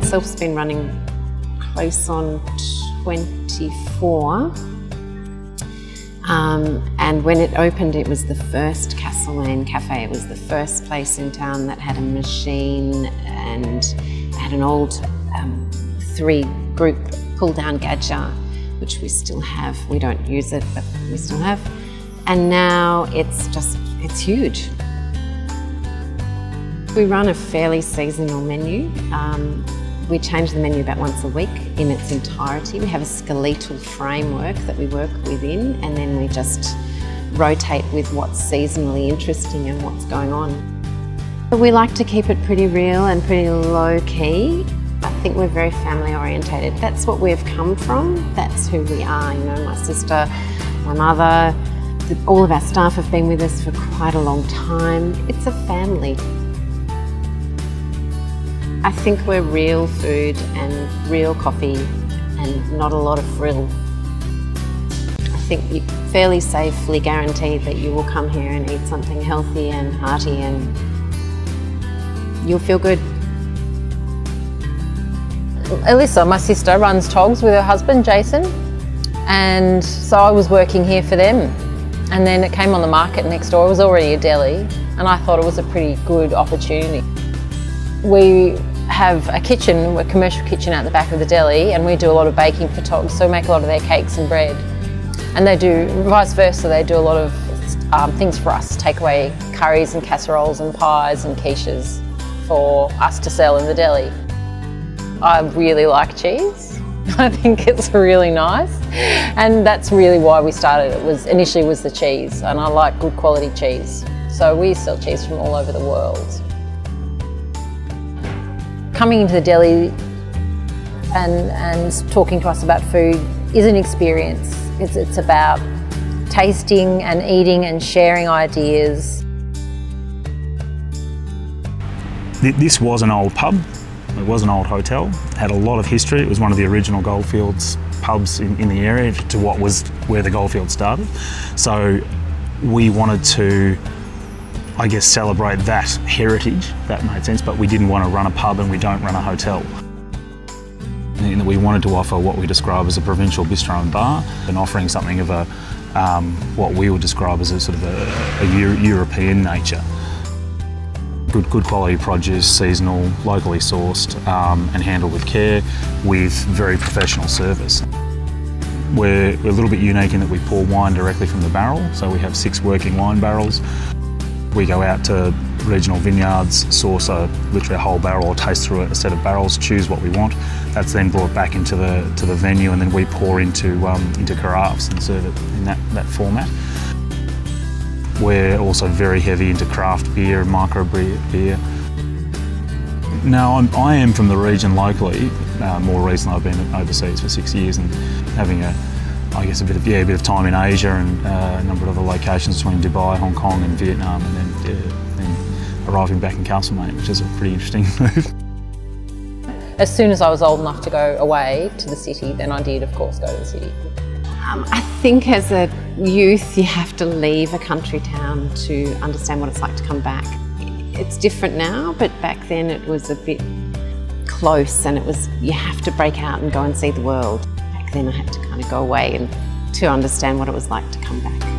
itself's been running close on 24. And when it opened, it was the first Castlemaine cafe. It was the first place in town that had a machine and had an old 3-group pull-down gadger, which we still have. We don't use it, but we still have. And now it's huge. We run a fairly seasonal menu. We change the menu about once a week in its entirety. We have a skeletal framework that we work within, and then we just rotate with what's seasonally interesting and what's going on. We like to keep it pretty real and pretty low key. I think we're very family orientated. That's what we've come from. That's who we are. You know, my sister, my mother, all of our staff have been with us for quite a long time. It's a family. I think we're real food and real coffee and not a lot of frill. I think you fairly safely guarantee that you will come here and eat something healthy and hearty and you'll feel good. Elissa, my sister, runs Togs with her husband, Jason, and so I was working here for them. And then it came on the market next door. It was already a deli, and I thought it was a pretty good opportunity. We have a kitchen, a commercial kitchen out the back of the deli, and we do a lot of baking for Togs, so we make a lot of their cakes and bread. And they do vice versa, they do a lot of things for us, take away curries and casseroles and pies and quiches for us to sell in the deli. I really like cheese. I think it's really nice, and that's really why we started. Initially was the cheese, and I like good quality cheese. So we sell cheese from all over the world. Coming into the deli and talking to us about food is an experience. It's about tasting and eating and sharing ideas. This was an old pub. It was an old hotel. It had a lot of history. It was one of the original goldfields pubs in the area to what was where the goldfield started. So we wanted to, I guess, celebrate that heritage. That made sense, but we didn't want to run a pub and we don't run a hotel. And we wanted to offer what we describe as a provincial bistro and bar, and offering something of a what we would describe as a sort of a European nature. Good quality produce, seasonal, locally sourced, and handled with care, with very professional service. We're a little bit unique in that we pour wine directly from the barrel, so we have 6 working wine barrels. We go out to regional vineyards, source literally a whole barrel or taste through a set of barrels, choose what we want. That's then brought back into the venue, and then we pour into carafes and serve it in that format. We're also very heavy into craft beer and micro beer. Now, I am from the region locally. More recently, I've been overseas for 6 years and having a bit of time in Asia and a number of other locations between Dubai, Hong Kong and Vietnam, and then arriving back in Castlemaine, which is a pretty interesting move. As soon as I was old enough to go away to the city, then I did, of course, go to the city. I think as a youth you have to leave a country town to understand what it's like to come back. It's different now, but back then it was a bit close, and you have to break out and go and see the world. Back then I had to kind of go away to understand what it was like to come back.